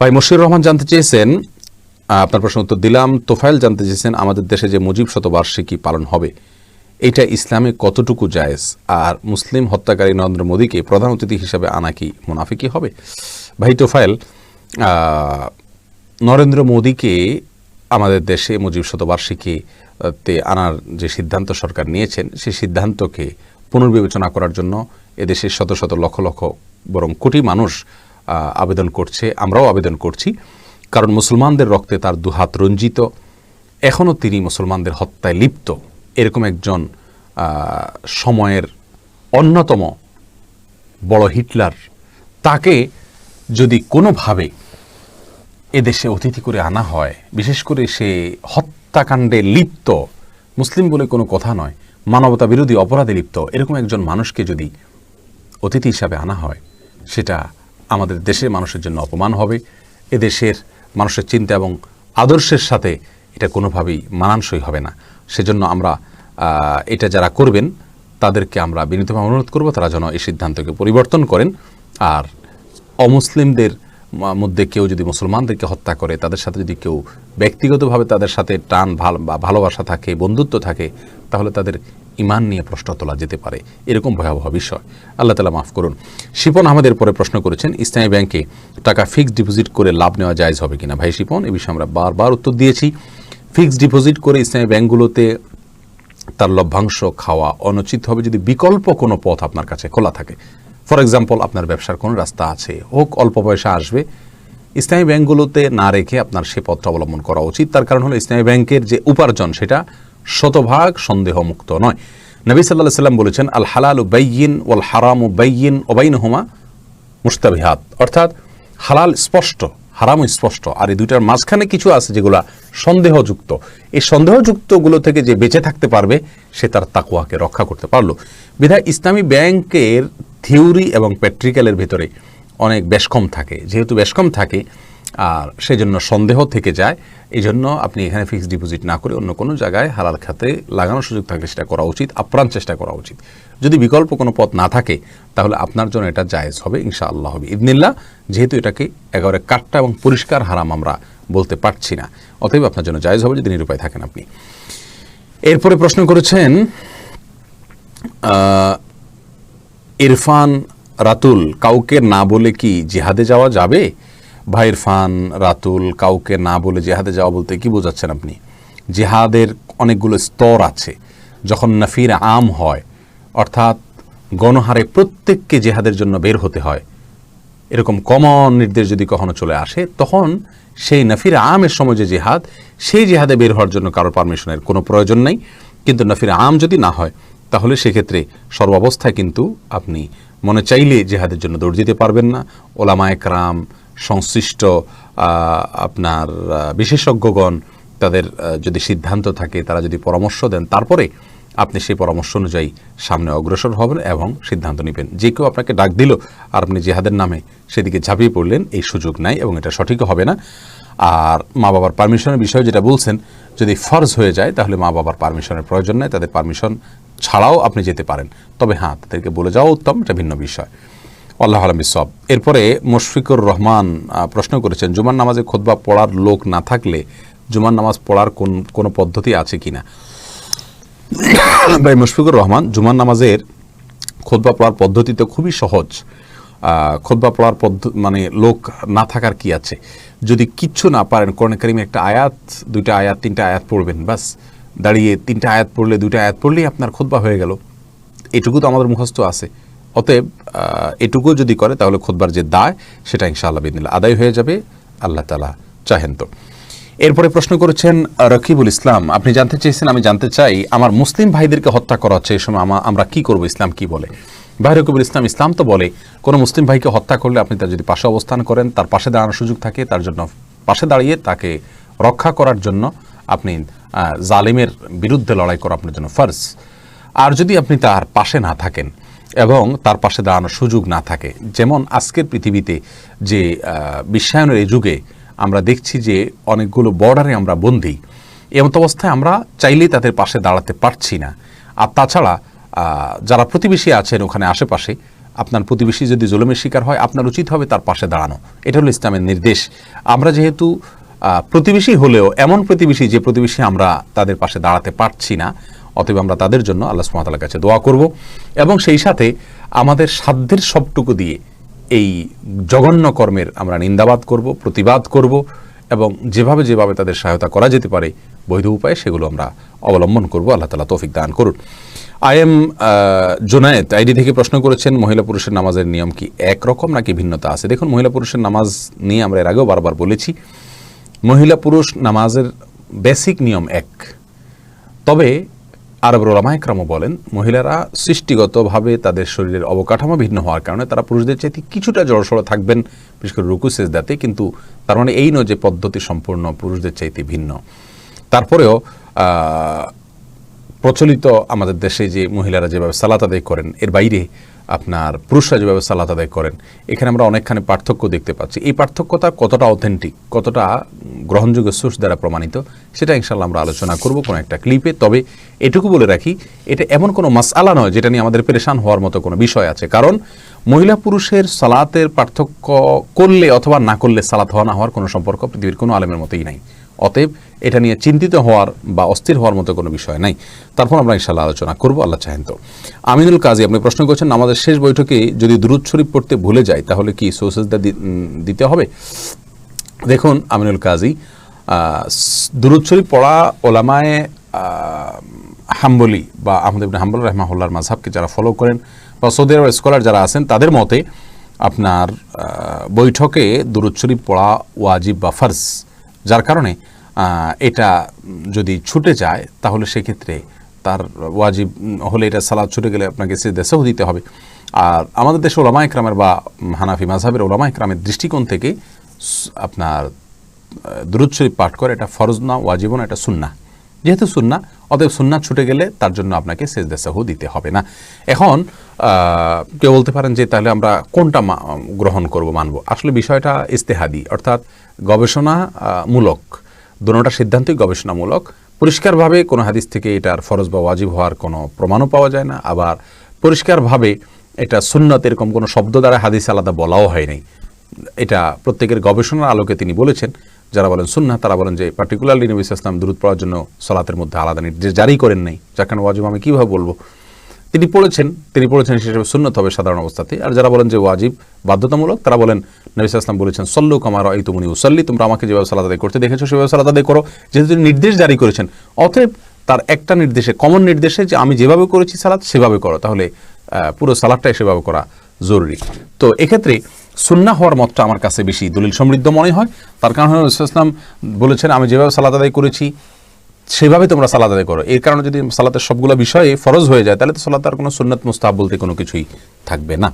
ভাই মশিউর রহমান জানতে চেয়েছেন, আপনার প্রশ্ন উত্তর দিলাম। তোফায়েল জানতে চেয়েছেন, আমাদের দেশে যে মুজিব শতবার্ষিকী পালন হবে এটা ইসলামে কতটুকু জায়েজ, আর মুসলিম হত্যাকারী নরেন্দ্র মোদীকে প্রধান অতিথি হিসাবে আনা কি মুনাফিকি হবে? ভাই তোফায়েল, নরেন্দ্র মোদীকে আমাদের দেশে মুজিব শতবার্ষিকীতে আনার যে সিদ্ধান্ত সরকার নিয়েছেন, সেই সিদ্ধান্তকে পুনর্বিবেচনা করার জন্য এদেশের শত শত লক্ষ লক্ষ বরং কোটি মানুষ আবেদন করছে, আমরাও আবেদন করছি। কারণ মুসলমানদের রক্তে তার দুহাত রঞ্জিত, এখনও তিনি মুসলমানদের হত্যায় লিপ্ত, এরকম একজন সময়ের অন্যতম বড় হিটলার, তাকে যদি কোনোভাবে এদেশে অতিথি করে আনা হয়, বিশেষ করে সে হত্যাকাণ্ডে লিপ্ত, মুসলিম বলে কোনো কথা নয়, মানবতা বিরোধী অপরাধে লিপ্ত এরকম একজন মানুষকে যদি অতিথি হিসাবে আনা হয়, সেটা আমাদের দেশের মানুষের জন্য অপমান হবে। এদেশের মানুষের চিন্তা এবং আদর্শের সাথে এটা কোনোভাবেই মানানসই হবে না। সেজন্য আমরা এটা যারা করবেন তাদেরকে আমরা বিনীতভাবে অনুরোধ করব, তারা যেন এই সিদ্ধান্তকে পরিবর্তন করেন। আর অমুসলিমদের মধ্যে কেউ যদি মুসলমানদেরকে হত্যা করে, তাদের সাথে যদি কেউ ব্যক্তিগতভাবে তাদের সাথে টান ভালোবাসা থাকে, বন্ধুত্ব থাকে, তাহলে তাদের ইমান নিয়ে প্রশ্ন তোলা যেতে পারে। এরকম ভয়াবহ বিষয়, আল্লাহ তাআলা মাফ করুন। শিপন আহমেদের পরে প্রশ্ন করেছেন, ইসলামী ব্যাংকে টাকা ফিক্সড ডিপোজিট করে লাভ নেওয়া জায়েজ হবে কিনা? ভাই শিপন, এই বিষয়ে আমরা বারবার উত্তর দিয়েছি। ফিক্সড ডিপোজিট করে ইসলামী ব্যাংকগুলোতে তার লভ্যাংশ খাওয়া অনুচিত হবে যদি বিকল্প কোনো পথ আপনার কাছে খোলা থাকে। ফর এক্সাম্পল, আপনার ব্যবসার কোনো রাস্তা আছে, হোক অল্প পয়সা আসবে, ইসলামী ব্যাংকগুলোতে না রেখে আপনার সে পথটা অবলম্বন করা উচিত। তার কারণ হলো ইসলামী ব্যাংকের যে উপার্জন সেটা শতভাগ সন্দেহমুক্ত নয়। নবী সাল্লাল্লাহু আলাইহি ওয়াসাল্লাম বলেছেন, আল হালালু বাইয়িন ওয়াল হারামু বাইয়িন ওয়া বাইনহুমা মুশতাবিহাত, অর্থাৎ হালাল স্পষ্ট, হারাম স্পষ্ট, আর এই দুইটার মাঝখানে কিছু আছে যেগুলো সন্দেহযুক্ত। এই সন্দেহযুক্তগুলো থেকে যে বেঁচে থাকতে পারবে সে তার তাকওয়াকে রক্ষা করতে পারলো। বিধায় ইসলামী ব্যাংকের থিওরি এবং প্র্যাকটিক্যালের ভিতরে অনেক বেশকম থাকে। যেহেতু বেশকম থাকে আর সেজন্য সন্দেহ থেকে যায়, এই জন্য আপনি এখানে ফিক্সড ডিপোজিট না করে অন্য কোনো জায়গায় হালাল খাতে লাগানোর সুযোগ থাকলে সেটা করা উচিত, আপ্রাণ চেষ্টা করা উচিত। যদি বিকল্প কোনো পথ না থাকে তাহলে আপনার জন্য এটা জায়েজ হবে ইনশাআল্লাহ হবে ইদনিল্লাহ, যেহেতু এটাকে একেবারে কাট্টা এবং পরিষ্কার হারাম আমরা বলতে পারছি না, অতএব আপনার জন্য জায়েজ হবে যদি নিরুপায় থাকেন আপনি। এরপরে প্রশ্ন করেছেন ইরফান রাতুল, কাউকে না বলে কি জিহাদে যাওয়া যাবে? ভাই ইরফান রাতুল, কাউকে না বলে জিহাদে যাওয়া বলতে কি বোঝাচ্ছেন আপনি? জিহাদের অনেকগুলো স্তর আছে। যখন নাফির আম হয়, অর্থাৎ গণহারে প্রত্যেককে জিহাদের জন্য বের হতে হয়, এরকম কমন নির্দেশ যদি কখনো চলে আসে, তখন সেই নাফির আমের সময় যে জিহাদ, সেই জিহাদে বের হওয়ার জন্য কারোর পারমিশনের কোনো প্রয়োজন নেই। কিন্তু নাফির আম যদি না হয় তাহলে সেক্ষেত্রে সর্বাবস্থায় কিন্তু আপনি মনে চাইলে জিহাদের জন্য দৌড় দিতে পারবেন না। ওলামায়ে কেরাম, সংশ্লিষ্ট আপনার বিশেষজ্ঞগণ, তাদের যদি সিদ্ধান্ত থাকে, তারা যদি পরামর্শ দেন, তারপরে আপনি সেই পরামর্শ অনুযায়ী সামনে অগ্রসর হবেন এবং সিদ্ধান্ত নেবেন। যে কেউ আপনাকে ডাক দিল আর আপনি জিহাদের নামে সেদিকে ঝাঁপিয়ে পড়লেন, এই সুযোগ নাই এবং এটা সঠিকও হবে না। আর মা বাবার পারমিশনের বিষয়ে যেটা বলছেন, যদি ফরজ হয়ে যায় তাহলে মা বাবার পারমিশনের প্রয়োজন নেই, তাদের পারমিশন ছাড়াও আপনি যেতে পারেন। তবে হ্যাঁ, তাদেরকে বলে যাওয়া উত্তম, এটা ভিন্ন বিষয়। আল্লাহ আলম বিসওয়াব। এরপরে মুশফিকুর রহমান প্রশ্ন করেছেন, জুমার নামাজে খুতবা পড়ার লোক না থাকলে জুমার নামাজ পড়ার কোনো পদ্ধতি আছে কিনা? ভাই মুশফিকুর রহমান, জুমার নামাজের খুতবা পড়ার পদ্ধতি তো খুবই সহজ। খুতবা পড়ার মানে লোক না থাকার কি আছে? যদি কিচ্ছু না পারেন, কোরআন কারীমে একটা আয়াত, দুইটা আয়াত, তিনটা আয়াত পড়বেন, বাস দাঁড়িয়ে তিনটা আয়াত পড়লে, দুইটা আয়াত পড়লেই আপনার খুতবা হয়ে গেল। এটুকু তো আমাদের মুখস্থ আছে। অতএব এটুকু যদি করে তাহলে খুতবার যে দায় সেটা ইনশাআল্লাহ বিদিনিল্লাহ আদায় হয়ে যাবে, আল্লাহ তাআলা চাহেন তো। এরপরে প্রশ্ন করেছেন রকিবুল ইসলাম, আপনি জানতে চেয়েছেন, আমি জানতে চাই আমার মুসলিম ভাইদেরকে হত্যা করা হচ্ছে, এই সময় আমরা কি করব, ইসলাম কি বলে? ভাই রকিবুল ইসলাম, ইসলাম তো বলে কোনো মুসলিম ভাইকে হত্যা করলে আপনি তার যদি পাশে অবস্থান করেন, তার পাশে দাঁড়ানোর সুযোগ থাকে, তার জন্য পাশে দাঁড়িয়ে তাকে রক্ষা করার জন্য আপনি জালিমের বিরুদ্ধে লড়াই করা আপনার জন্য ফরজ। আর যদি আপনি তার পাশে না থাকেন এবং তার পাশে দাঁড়ানোর সুযোগ না থাকে, যেমন আজকের পৃথিবীতে যে বিশ্বায়নের এই যুগে আমরা দেখছি যে অনেকগুলো বর্ডারে আমরা বন্দী, এমত অবস্থায় আমরা চাইলেই তাদের পাশে দাঁড়াতে পারছি না। আর তাছাড়া যারা প্রতিবেশী আছেন ওখানে আশেপাশে, আপনার প্রতিবেশী যদি জুলুমের শিকার হয় আপনার উচিত হবে তার পাশে দাঁড়ানো। এটা হলো ইসলামের নির্দেশ। আমরা যেহেতু প্রতিবেশী হলেও এমন প্রতিবেশী যে প্রতিবেশী আমরা তাদের পাশে দাঁড়াতে পারছি না, অতএব আমরা তাদের জন্য আল্লাহ সুবহানাহু ওয়া তাআলার কাছে দোয়া করব এবং সেই সাথে আমাদের সাধ্যের সবটুকু দিয়ে এই জঘন্য কর্মের আমরা নিন্দাবাদ করব, প্রতিবাদ করব এবং যেভাবে যেভাবে তাদের সহায়তা করা যেতে পারে বৈধ উপায়ে সেগুলো আমরা অবলম্বন করব। আল্লাহ তাআলা তৌফিক দান করুন। আইএম জুনায়েদ আইডি থেকে প্রশ্ন করেছেন, মহিলা পুরুষের নামাজের নিয়ম কি একরকম নাকি ভিন্নতা আছে? দেখুন, মহিলা পুরুষের নামাজ নিয়ে আমরা এর আগেও বারবার বলেছি, মহিলা পুরুষ নামাজের বেসিক নিয়ম এক। তবে আরবের উলামা ইকরামও বলেন মহিলারা সৃষ্টিগতভাবে তাদের শরীরের অবকাঠামো ভিন্ন হওয়ার কারণে তারা পুরুষদের চাইতে কিছুটা জড়সড় থাকবেন, বিশেষ করে রুকু সেজদাতে, কিন্তু তার মানে এই নয় যে পদ্ধতি সম্পূর্ণ পুরুষদের চাইতে ভিন্ন। তারপরেও প্রচলিত আমাদের দেশে যে মহিলারা যেভাবে সালাত আদায় করেন এর বাইরে আপনার পুরুষরা যেভাবে সালাত আদায় করেন, এখানে আমরা অনেকখানি পার্থক্য দেখতে পাচ্ছি। এই পার্থক্যটা কতটা অথেন্টিক, কতটা গ্রহণযোগ্য সোর্স দ্বারা প্রমাণিত, সেটা ইনশাআল্লাহ আমরা আলোচনা করব কোনো একটা ক্লিপে। তবে এটুকু বলে রাখি, এটা এমন কোনো মাসআলা নয় যেটা নিয়ে আমাদের পেরেশান হওয়ার মতো কোনো বিষয় আছে। কারণ মহিলা পুরুষের সালাতের পার্থক্য করলে অথবা না করলে সালাত হওয়া না হওয়ার কোনো সম্পর্ক পৃথিবীর কোনো আলেমের মতোই নাই। অতএব এটা নিয়ে চিন্তিত হওয়ার বা অস্থির হওয়ার মতো কোনো বিষয় নাই। তারপর আমরা ইনশাআল্লাহ আলোচনা করব, আল্লাহ চাহেন তো। আমিনুল কাজী আপনি প্রশ্ন করছেন, আমাদের শেষ বৈঠকে যদি দুরূদ শরীফ পড়তে ভুলে যায় তাহলে কি সুজদা দিতে হবে? দেখুন আমিনুল কাজী, দুরূদ শরীফ পড়া ওলামায়ে হাম্বলি বা আহমদ ইবনে হাম্বল রাহিমাহুল্লাহর মাযহাবকে যারা ফলো করেন বা সৌদি আরবের স্কলার যারা আছেন তাদের মতে আপনার বৈঠকে দুরূদ শরীফ পড়া ওয়াজিব বা ফরজ, যার কারণে এটা যদি ছুটে যায় তাহলে সেক্ষেত্রে তার ওয়াজিব হলে এটা সালাত ছুটে গেলে আপনাকে সিজদা সাহু দিতে হবে। আর আমাদের দেশে ওলামা ইকরামের বা হানাফি মাযহাবের ওলামা ইকরামের দৃষ্টিকোণ থেকে আপনার দুরূদ শরীফ পাঠ করে এটা ফরজ না, ওয়াজিব না, এটা সুন্নাহ। যেহেতু সুন্নাহ, অতএব সুন্নাহ ছুটে গেলে তার জন্য আপনাকে সিজদা সাহু দিতে হবে না। এখন কেউ বলতে পারেন যে তাহলে আমরা কোনটা গ্রহণ করব, মানব? আসলে বিষয়টা ইজতিহাদি, অর্থাৎ গবেষণামূলক। দুটোটা সিদ্ধান্তই গবেষণামূলক। পরিষ্কারভাবে কোনো হাদিস থেকে এটার ফরজ বা ওয়াজিব হওয়ার কোনো প্রমাণও পাওয়া যায় না, আবার পরিষ্কারভাবে এটা সুন্নাত এরকম কোনো শব্দ দ্বারা হাদিস আলাদা বলাও হয় নাই। এটা প্রত্যেকের গবেষণার আলোকে তিনি বলেছেন। যারা বলেন সুন্নাহ তারা বলেন যে পার্টিকুলারলি নবী সাল্লাল্লাহু আলাইহি ওয়াসাল্লাম দুরূদ পড়ার জন্য সালাতের মধ্যে আলাদা নির্দেশ জারি করেন নাই, যার কারণে ওয়াজিব আমি কীভাবে বলবো? তিনি পড়েছেন সেসব সুন্নাত হবে সাধারণ অবস্থাতে। আর যারা বলেন যে ওয়াজিব বাধ্যতামূলক, তারা বলেন নবী সাল্লাল্লাহু আলাইহি ওয়াসাল্লাম বলেছেন সল্লু কামা রাআইতুমুনি উসাল্লি, তোমরা আমাকে যেভাবে সালাত আদায় করতে দেখেছো সেভাবে সালাত আদায় করো। যেহেতু তিনি নির্দেশ জারি করেছেন, অতএব তার একটা নির্দেশে, কমন নির্দেশে যে আমি যেভাবে করেছি সালাত সেভাবে করো, তাহলে পুরো সালাতটাই সেভাবে করা জরুরি। তো এক্ষেত্রে সুন্নাহ হওয়ার মতটা আমার কাছে বেশি দলিল সমৃদ্ধ মনে হয়। তার কারণ হলো রাসূলুল্লাহ সাল্লাল্লাহু আলাইহি ওয়াসাল্লাম বলেছেন আমি যেভাবে সালাত আদায় করেছি সেভাবে তোমরা সালাত আদায় করো। এর কারণে যদি সালাতের সবগুলো বিষয়ে ফরজ হয়ে যায় তাহলে তো সালাত আর কোনো সুন্নাত মুস্তাহাব বলতে কোনো কিছুই থাকবে না।